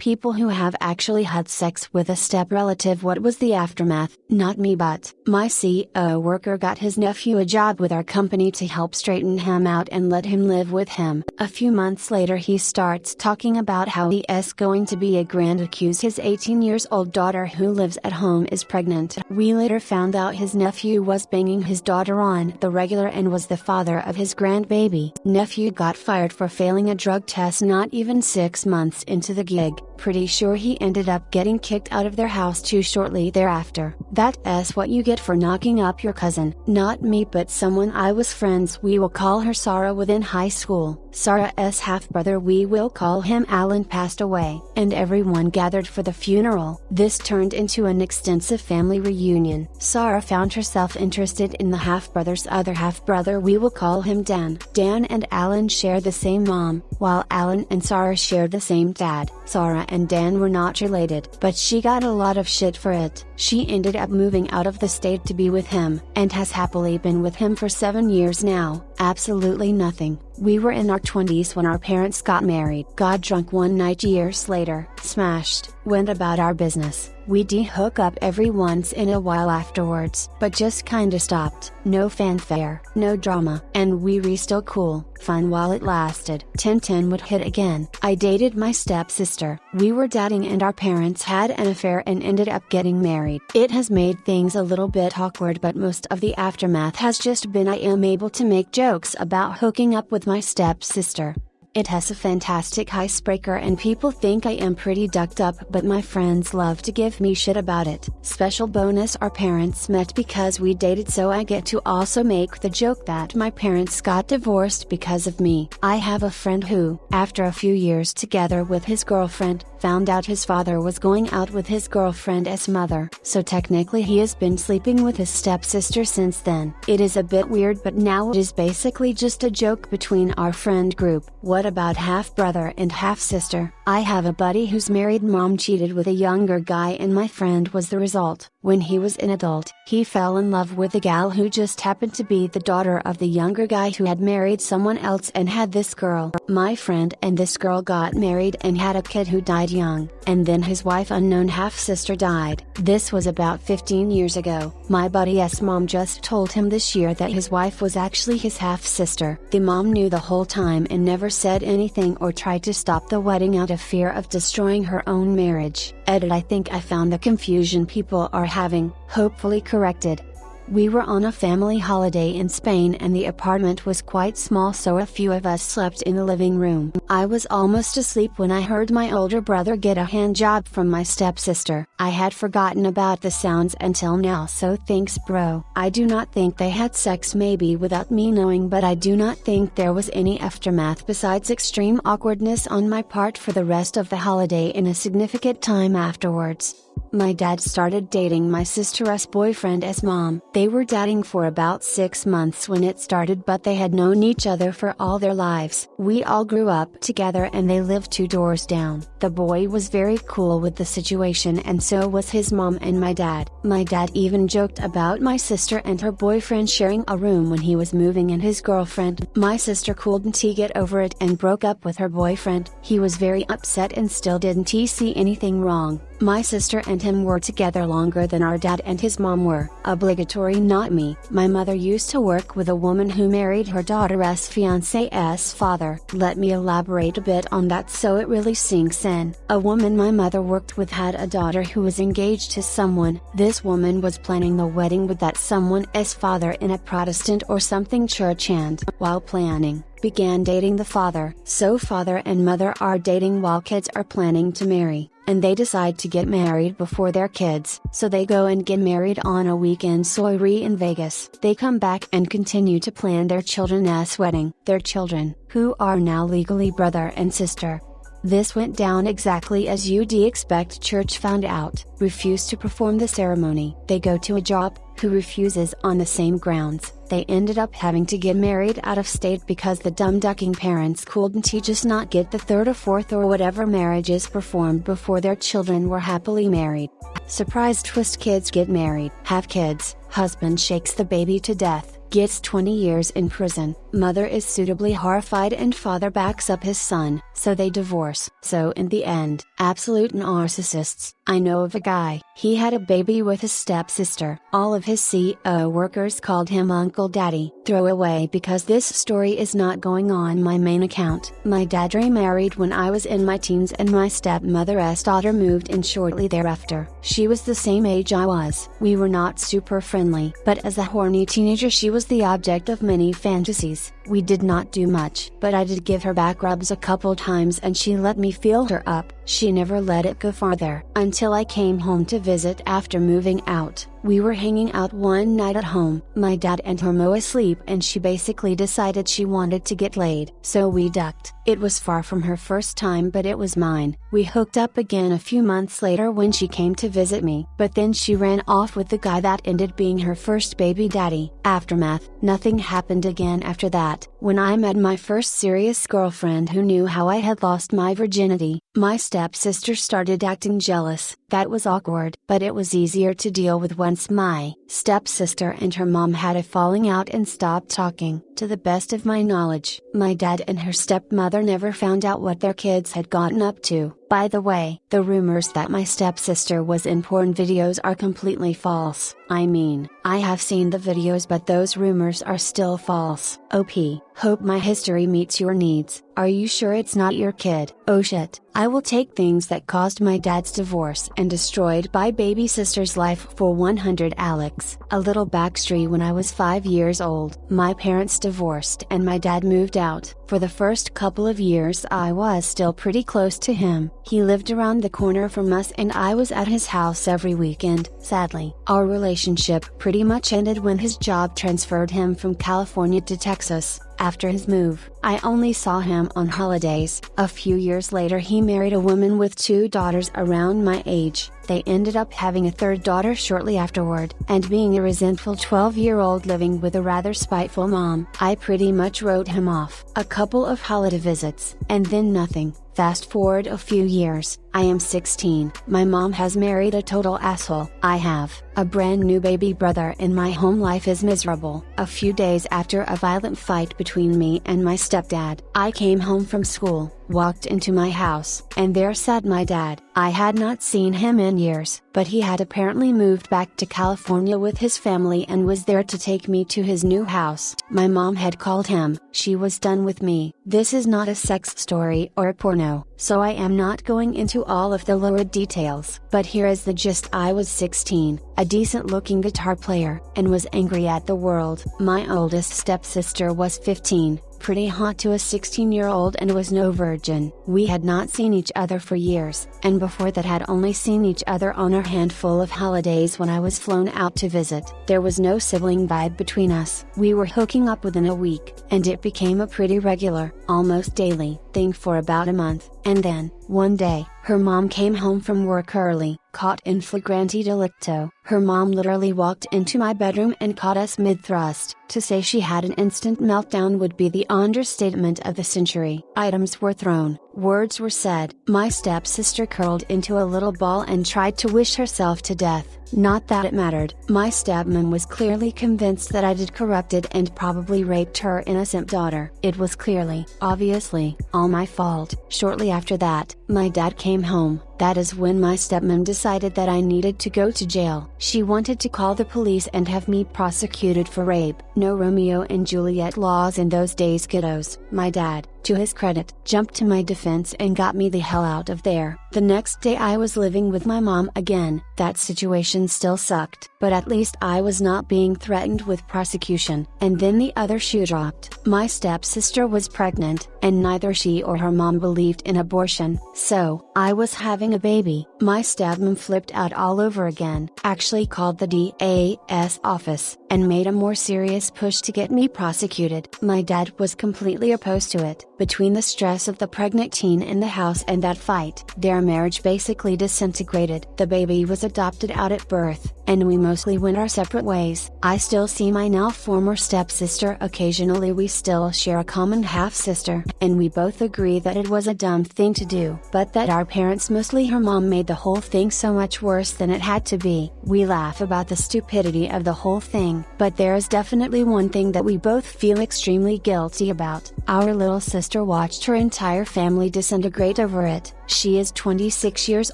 people who have actually had sex with a step relative. What was the aftermath? Not me, but my CO worker got his nephew a job with our company to help straighten him out and let him live with him. A few months later he starts talking about how he's going to be a grand accuse his 18-years-old daughter who lives at home is pregnant. We later found out his nephew was banging his daughter on the regular and was the father of his grandbaby. Nephew got fired for failing a drug test not even 6 months into the gig. Pretty sure he ended up getting kicked out of their house too shortly thereafter. That's what you get for knocking up your cousin. Not me, but someone I was friends. We will call her Sarah within high school. Sarah's half-brother, we will call him Alan, passed away, and everyone gathered for the funeral. This turned into an extensive family reunion. Sarah found herself interested in the half-brother's other half-brother, we will call him Dan. Dan and Alan share the same mom, while Alan and Sarah share the same dad. Sarah and Dan were not related, but she got a lot of shit for it. She ended up moving out of the state to be with him, and has happily been with him for 7 years now. Absolutely nothing. We were in our 20s when our parents got married. Got drunk one night years later, smashed, went about our business. We hook up every once in a while afterwards, but just kinda stopped. No fanfare, no drama, and we were still cool, fun while it lasted. 10 would hit again. I dated my stepsister. We were dating and our parents had an affair and ended up getting married. It has made things a little bit awkward, but most of the aftermath has just been I am able to make jokes about hooking up with my stepsister. It has a fantastic icebreaker and people think I am pretty ducked up, but my friends love to give me shit about it. Special bonus, our parents met because we dated, so I get to also make the joke that my parents got divorced because of me. I have a friend who, after a few years together with his girlfriend, found out his father was going out with his girlfriend's mother, so technically he has been sleeping with his stepsister since then. It is a bit weird, but now it is basically just a joke between our friend group. What about half-brother and half-sister? I have a buddy whose married mom cheated with a younger guy and my friend was the result. When he was an adult, he fell in love with a gal who just happened to be the daughter of the younger guy who had married someone else and had this girl. My friend and this girl got married and had a kid who died young, and then his wife, unknown half-sister, died. This was about 15 years ago. My buddy's mom just told him this year that his wife was actually his half-sister. The mom knew the whole time and never said anything or tried to stop the wedding out of fear of destroying her own marriage. Edit: I think I found the confusion people are having, hopefully corrected. We were on a family holiday in Spain and the apartment was quite small, so a few of us slept in the living room. I was almost asleep when I heard my older brother get a hand job from my stepsister. I had forgotten about the sounds until now, so thanks bro. I do not think they had sex, maybe without me knowing, but I do not think there was any aftermath besides extreme awkwardness on my part for the rest of the holiday and a significant time afterwards. My dad started dating my sister's boyfriend's mom. They were dating for about 6 months when it started, but they had known each other for all their lives. We all grew up together and they lived 2 doors down. The boy was very cool with the situation and so was his mom and my dad. My dad even joked about my sister and her boyfriend sharing a room when he was moving and his girlfriend. My sister couldn't get over it and broke up with her boyfriend. He was very upset and still didn't see anything wrong. My sister and him were together longer than our dad and his mom were. Obligatory, not me. My mother used to work with a woman who married her daughter's fiance's father. Let me elaborate a bit on that so it really sinks in. A woman my mother worked with had a daughter who was engaged to someone. This woman was planning the wedding with that someone's father in a Protestant or something church, and, while planning, began dating the father. So father and mother are dating while kids are planning to marry, and they decide to get married before their kids. So they go and get married on a weekend soiree in Vegas. They come back and continue to plan their children's wedding. Their children, who are now legally brother and sister. This went down exactly as you'd expect. Church found out, refused to perform the ceremony. They go to a job, who refuses on the same grounds. They ended up having to get married out of state because the dumb ducking parents couldn't just not get the 3rd or 4th or whatever marriages performed before their children were happily married. Surprise twist: kids get married, have kids, husband shakes the baby to death, gets 20 years in prison. Mother is suitably horrified and father backs up his son, so they divorce. So in the end, absolute narcissists. I know of a guy, he had a baby with his stepsister. All of his co-workers called him Uncle Daddy. Throw away because this story is not going on my main account. My dad remarried when I was in my teens and my stepmother's daughter moved in shortly thereafter. She was the same age I was. We were not super friendly, but as a horny teenager she was the object of many fantasies. We did not do much, but I did give her back rubs a couple times and she let me feel her up. She never let it go farther, until I came home to visit after moving out. We were hanging out one night at home, my dad and her mo asleep, and she basically decided she wanted to get laid. So we ducked. It was far from her first time, but it was mine. We hooked up again a few months later when she came to visit me, but then she ran off with the guy that ended being her first baby daddy. Aftermath: nothing happened again after that. When I met my first serious girlfriend who knew how I had lost my virginity, my stepsister started acting jealous. That was awkward, but it was easier to deal with once my stepsister and her mom had a falling out and stopped talking. To the best of my knowledge, my dad and her stepmother never found out what their kids had gotten up to. By the way, the rumors that my stepsister was in porn videos are completely false. I mean, I have seen the videos, but those rumors are still false. OP. Hope my history meets your needs. Are you sure it's not your kid? Oh shit. I will take things that caused my dad's divorce and destroyed my baby sister's life for 100. Alex. A little backstory: when I was 5 years old, my parents divorced and my dad moved out. For the first couple of years I was still pretty close to him. He lived around the corner from us and I was at his house every weekend. Sadly, our relationship pretty much ended when his job transferred him from California to Texas. After his move, I only saw him on holidays. A few years later he married a woman with 2 daughters around my age. They ended up having a 3rd daughter shortly afterward, and being a resentful 12-year-old living with a rather spiteful mom, I pretty much wrote him off. A couple of holiday visits, and then nothing. Fast forward a few years, I am 16. My mom has married a total asshole. I have a brand new baby brother and my home life is miserable. A few days after a violent fight between me and my stepdad, I came home from school, walked into my house, and there sat my dad. I had not seen him in years, but he had apparently moved back to California with his family and was there to take me to his new house. My mom had called him. She was done with me. This is not a sex story or a porno, so I am not going into all of the lurid details. But here is the gist: I was 16, a decent looking guitar player, and was angry at the world. My oldest stepsister was 15. Pretty hot to a 16-year-old, and was no virgin. We had not seen each other for years, and before that had only seen each other on a handful of holidays when I was flown out to visit. There was no sibling vibe between us. We were hooking up within a week, and it became a pretty regular, almost daily, thing for about a month. And then, one day, her mom came home from work early, caught in flagrante delicto. Her mom literally walked into my bedroom and caught us mid-thrust. To say she had an instant meltdown would be the understatement of the century. Items were thrown, words were said. My stepsister curled into a little ball and tried to wish herself to death. Not that it mattered. My stepmom was clearly convinced that I did corrupted and probably raped her innocent daughter. It was clearly, obviously, all my fault. Shortly after that, my dad came home. That is when my stepmom decided that I needed to go to jail. She wanted to call the police and have me prosecuted for rape. No Romeo and Juliet laws in those days, kiddos. My dad, to his credit, jumped to my defense and got me the hell out of there. The next day I was living with my mom again. That situation still sucked, but at least I was not being threatened with prosecution. And then the other shoe dropped. My stepsister was pregnant, and neither she or her mom believed in abortion. So, I was having a baby. My stepmom flipped out all over again, actually called the DA's office, and made a more serious push to get me prosecuted. My dad was completely opposed to it, Between the stress of the pregnant teen in the house and that fight, their marriage basically disintegrated. The baby was adopted out at birth, and we mostly went our separate ways. I still see my now former stepsister occasionally. We still share a common half-sister, and we both agree that it was a dumb thing to do, but that our parents, mostly her mom, made the whole thing so much worse than it had to be. We laugh about the stupidity of the whole thing, but there is definitely one thing that we both feel extremely guilty about. Our little sister watched her entire family disintegrate over it. She is 26 years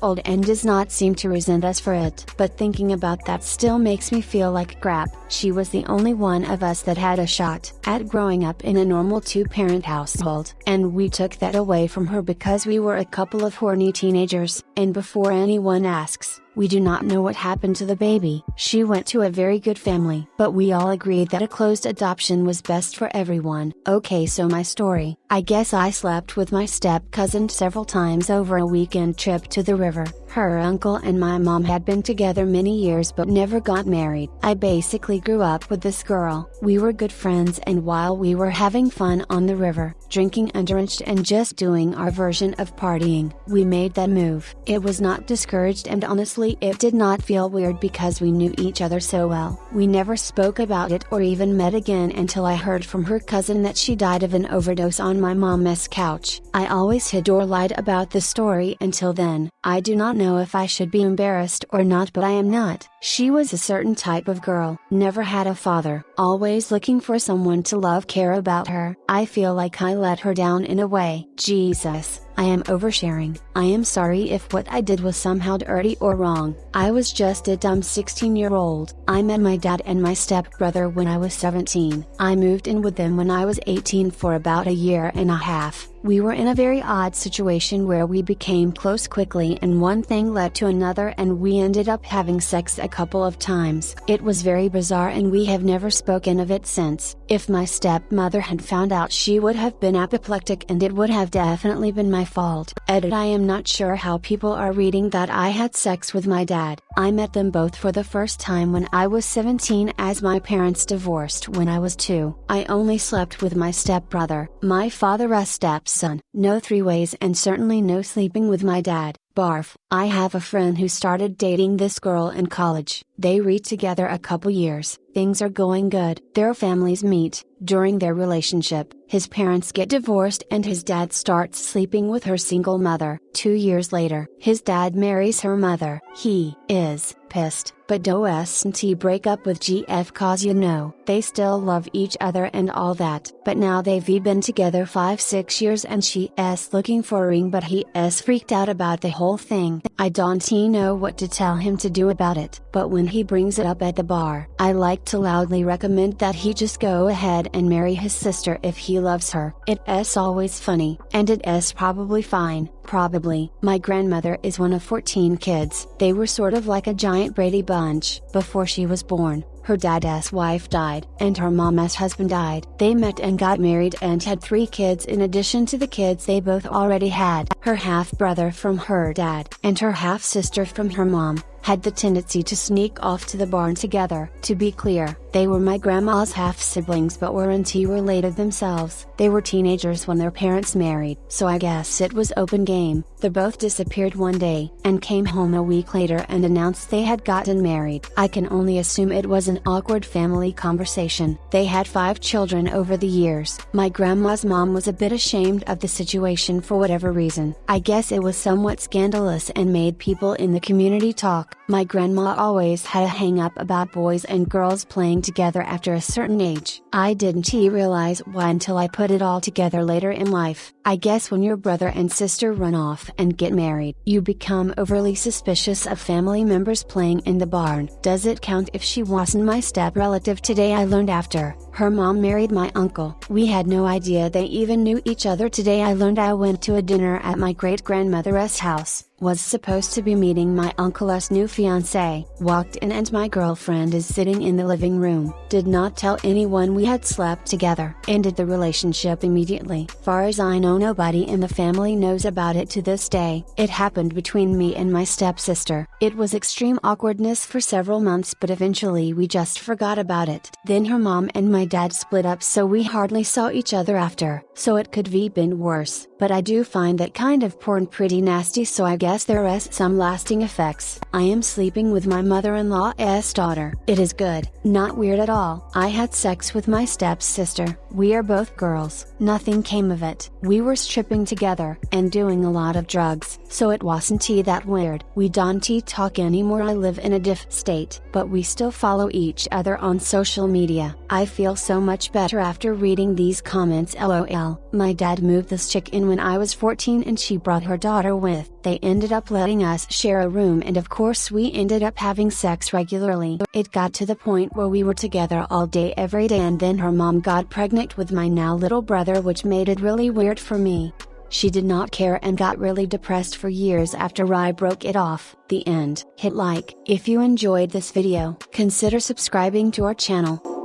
old and does not seem to resent us for it. But thinking about that still makes me feel like crap. She was the only one of us that had a shot at growing up in a normal two-parent household. And we took that away from her because we were a couple of horny teenagers. And before anyone asks, we do not know what happened to the baby. She went to a very good family, but we all agreed that a closed adoption was best for everyone. Okay, so my story. I guess I slept with my step-cousin several times over a weekend trip to the river. Her uncle and my mom had been together many years but never got married. I basically grew up with this girl. We were good friends, and while we were having fun on the river, drinking underage and just doing our version of partying, we made that move. It was not discouraged, and honestly it did not feel weird because we knew each other so well. We never spoke about it or even met again until I heard from her cousin that she died of an overdose on my mom's couch. I always hid or lied about the story until then. I do not know if I should be embarrassed or not, but I am not. She was a certain type of girl, never had a father, always looking for someone to love, care about her. I feel like I let her down in a way. Jesus, I am oversharing. I am sorry if what I did was somehow dirty or wrong. I was just a dumb 16-year-old. I met my dad and my stepbrother when I was 17. I moved in with them when I was 18 for about a year and a half. We were in a very odd situation where we became close quickly, and one thing led to another, and we ended up having sex a couple of times. It was very bizarre, and we have never spoken of it since. If my stepmother had found out, she would have been apoplectic, and it would have definitely been my fault. Edit: I am not sure how people are reading that I had sex with my dad. I met them both for the first time when I was 17, as my parents divorced when I was 2. I only slept with my stepbrother, my father's stepson. No three-ways, and certainly no sleeping with my dad. Barf. I have a friend who started dating this girl in college. They read together a couple years. Things are going good. Their families meet. During their relationship, his parents get divorced and his dad starts sleeping with her single mother. 2 years later, his dad marries her mother. He is pissed, but doesn't break up with GF cause they still love each other and all that. But now they've been together 5-6 years and she is looking for a ring, but he is freaked out about the whole thing. I don't know what to tell him to do about it, but when he brings it up at the bar, I like to loudly recommend that he just go ahead and marry his sister if he loves her. It is always funny, and it is probably fine. Probably. My grandmother is one of 14 kids. They were sort of like a giant Brady Bunch. Before she was born, her dad's wife died, and her mom's husband died. They met and got married and had 3 kids in addition to the kids they both already had. Her half-brother from her dad, and her half-sister from her mom, had the tendency to sneak off to the barn together. To be clear, they were my grandma's half-siblings but weren't related themselves. They were teenagers when their parents married, so I guess it was open game. They both disappeared one day, and came home a week later and announced they had gotten married. I can only assume it was an awkward family conversation. They had 5 children over the years. My grandma's mom was a bit ashamed of the situation for whatever reason. I guess it was somewhat scandalous and made people in the community talk. My grandma always had a hang-up about boys and girls playing together after a certain age. I didn't realize why until I put it all together later in life. I guess when your brother and sister run off and get married, you become overly suspicious of family members playing in the barn. Does it count if she wasn't my step-relative? Today I learned after her mom married my uncle. We had no idea they even knew each other. Today I learned. I went to a dinner at my great-grandmother's house. Was supposed to be meeting my uncle's new fiancée. Walked in and my girlfriend is sitting in the living room. Did not tell anyone we had slept together. Ended the relationship immediately. Far as I know, nobody in the family knows about it to this day. It happened between me and my stepsister. It was extreme awkwardness for several months, but eventually we just forgot about it. Then her mom and my dad split up, so we hardly saw each other after. So it could have been worse. But I do find that kind of porn pretty nasty, so I guess there is some lasting effects. I am sleeping with my mother-in-law's daughter. It is good, not weird at all. I had sex with my stepsister. We are both girls. Nothing came of it. We were stripping together and doing a lot of drugs, so it wasn't that weird. We don't talk anymore. I live in a diff state, but we still follow each other on social media. I feel so much better after reading these comments. LOL. My dad moved this chick in when I was 14 and she brought her daughter with. They ended up letting us share a room, and of course we ended up having sex regularly. It got to the point where we were together all day every day, and then her mom got pregnant with my now little brother, which made it really weird for me. She did not care and got really depressed for years after I broke it off. The end. Hit like if you enjoyed this video. Consider subscribing to our channel.